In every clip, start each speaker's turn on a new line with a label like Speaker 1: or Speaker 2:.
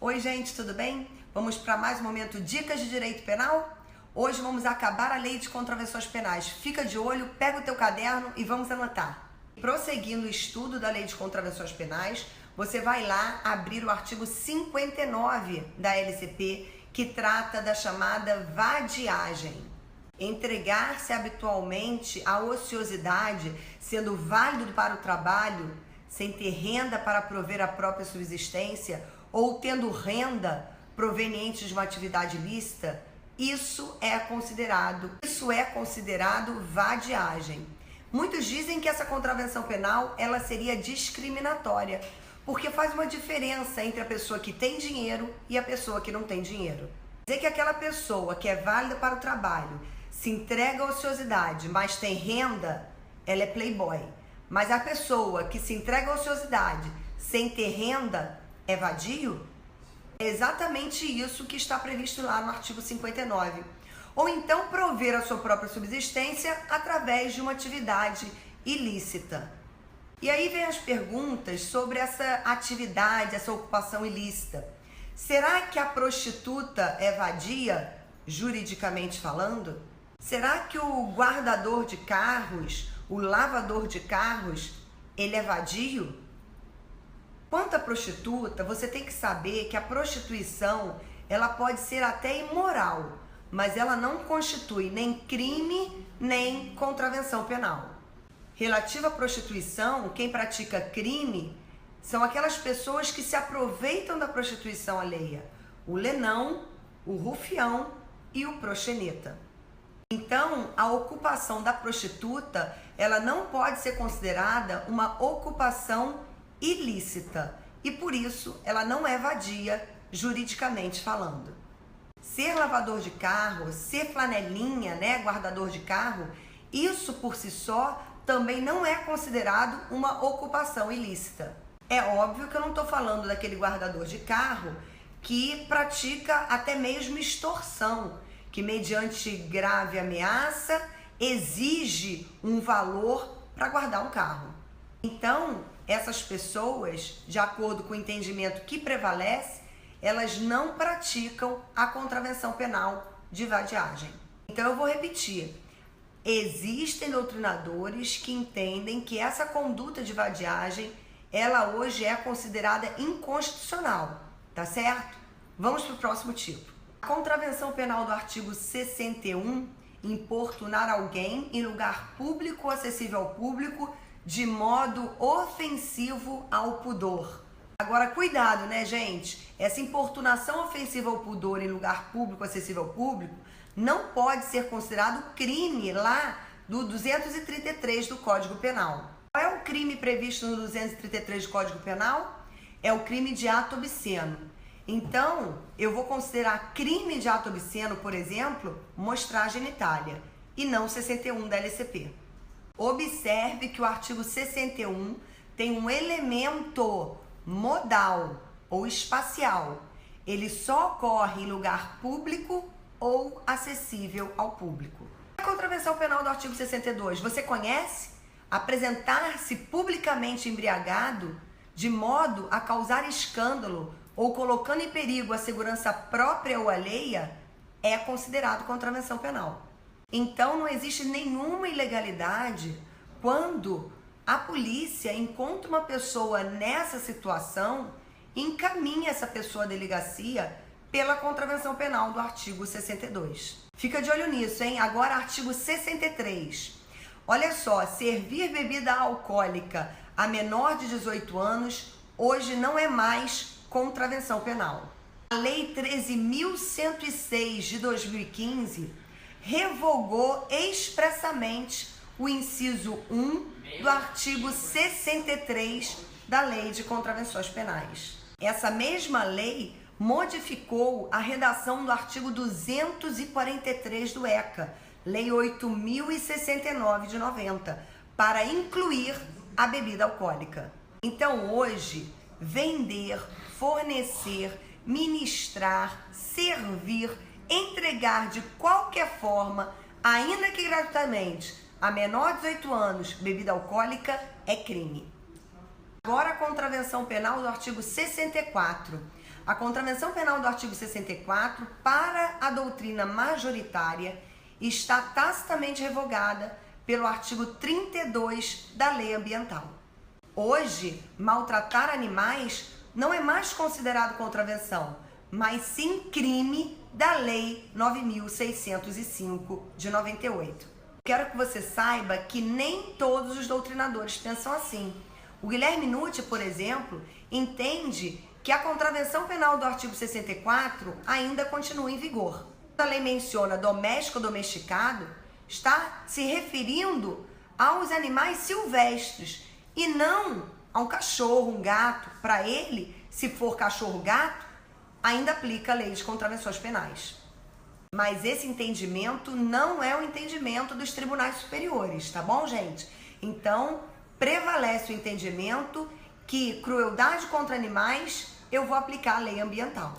Speaker 1: Oi gente, tudo bem? Vamos para mais um momento Dicas de Direito Penal? Hoje vamos acabar a Lei de Contravenções Penais. Fica de olho, pega o teu caderno e vamos anotar. Prosseguindo o estudo da Lei de Contravenções Penais, você vai lá abrir o artigo 59 da LCP, que trata da chamada vadiagem. Entregar-se habitualmente à ociosidade, sendo válido para o trabalho, sem ter renda para prover a própria subsistência, ou tendo renda proveniente de uma atividade ilícita, isso é considerado vadiagem. Muitos dizem que essa contravenção penal ela seria discriminatória, porque faz uma diferença entre a pessoa que tem dinheiro e a pessoa que não tem dinheiro. Dizer que aquela pessoa que é válida para o trabalho se entrega à ociosidade, mas tem renda, ela é playboy. Mas a pessoa que se entrega à ociosidade sem ter renda é vadio? É exatamente isso que está previsto lá no artigo 59. Ou então prover a sua própria subsistência através de uma atividade ilícita. E aí vem as perguntas sobre essa atividade, essa ocupação ilícita. Será que a prostituta é vadia, juridicamente falando? Será que o guardador de carros, o lavador de carros, ele é vadio? Quanto à prostituta, você tem que saber que a prostituição, ela pode ser até imoral, mas ela não constitui nem crime, nem contravenção penal. Relativo à prostituição, quem pratica crime são aquelas pessoas que se aproveitam da prostituição alheia, o lenão, o rufião e o proxeneta. Então, a ocupação da prostituta, ela não pode ser considerada uma ocupação ilícita e, por isso, ela não é vadia, juridicamente falando. Ser lavador de carro, ser flanelinha, guardador de carro, isso por si só também não é considerado uma ocupação ilícita. É óbvio que eu não estou falando daquele guardador de carro que pratica até mesmo extorsão, que mediante grave ameaça exige um valor para guardar um carro. Então, essas pessoas, de acordo com o entendimento que prevalece, elas não praticam a contravenção penal de vadiagem. Então eu vou repetir. Existem doutrinadores que entendem que essa conduta de vadiagem, ela hoje é considerada inconstitucional, tá certo? Vamos para o próximo tipo. A contravenção penal do artigo 61, importunar alguém em lugar público ou acessível ao público de modo ofensivo ao pudor. Agora, cuidado, gente? Essa importunação ofensiva ao pudor em lugar público, acessível ao público, não pode ser considerado crime lá do 233 do Código Penal. Qual é o crime previsto no 233 do Código Penal? É o crime de ato obsceno. Então, eu vou considerar crime de ato obsceno, por exemplo, mostrar a genitália, e não 61 da LCP. Observe que o artigo 61 tem um elemento modal ou espacial. Ele só ocorre em lugar público ou acessível ao público. A contravenção penal do artigo 62, você conhece? Apresentar-se publicamente embriagado de modo a causar escândalo ou colocando em perigo a segurança própria ou alheia é considerado contravenção penal. Então não existe nenhuma ilegalidade quando a polícia encontra uma pessoa nessa situação e encaminha essa pessoa à delegacia pela contravenção penal do artigo 62. Fica de olho nisso, hein? Agora, artigo 63. Olha só, servir bebida alcoólica a menor de 18 anos hoje não é mais contravenção penal. A Lei 13.106 de 2015 revogou expressamente o inciso 1 do artigo 63 da Lei de Contravenções Penais. Essa mesma lei modificou a redação do artigo 243 do ECA, Lei 8.069 de 90, para incluir a bebida alcoólica. Então, hoje, vender, fornecer, ministrar, servir, entregar de qualquer forma, ainda que gratuitamente, a menor de 18 anos, bebida alcoólica é crime. Agora a contravenção penal do artigo 64. A contravenção penal do artigo 64, para a doutrina majoritária, está tacitamente revogada pelo artigo 32 da Lei Ambiental. Hoje, maltratar animais não é mais considerado contravenção, mas sim crime da Lei 9.605 de 98. Quero que você saiba que nem todos os doutrinadores pensam assim. O Guilherme Nutti, por exemplo, entende que a contravenção penal do artigo 64 ainda continua em vigor. A lei menciona doméstico ou domesticado, está se referindo aos animais silvestres e não a um cachorro, um gato. Para ele, se for cachorro-gato, ainda aplica a lei de contravenções penais. Mas esse entendimento não é o entendimento dos tribunais superiores, tá bom, gente? Então, prevalece o entendimento que crueldade contra animais, eu vou aplicar a lei ambiental.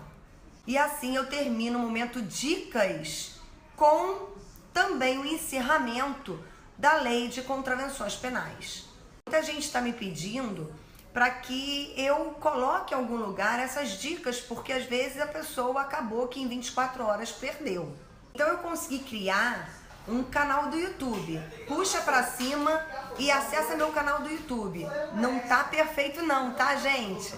Speaker 1: E assim eu termino o momento dicas com também o encerramento da lei de contravenções penais. Muita gente está me pedindo para que eu coloque em algum lugar essas dicas, porque às vezes a pessoa acabou que em 24 horas perdeu. Então eu consegui criar um canal do YouTube. Puxa para cima e acessa meu canal do YouTube. Não tá perfeito não, tá, gente?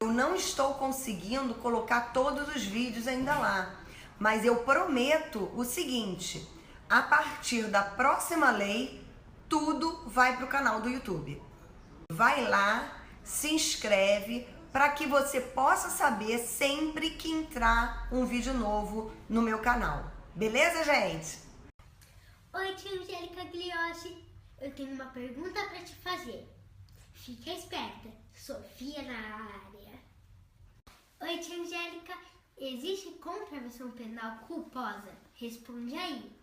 Speaker 1: Eu não estou conseguindo colocar todos os vídeos ainda lá, mas eu prometo o seguinte: a partir da próxima lei, tudo vai para o canal do YouTube. Vai lá, se inscreve para que você possa saber sempre que entrar um vídeo novo no meu canal. Beleza, gente?
Speaker 2: Oi, tia Angélica Gliossi. Eu tenho uma pergunta para te fazer. Fica esperta. Sofia na área. Oi, tia Angélica. Existe contravenção penal culposa? Responde aí.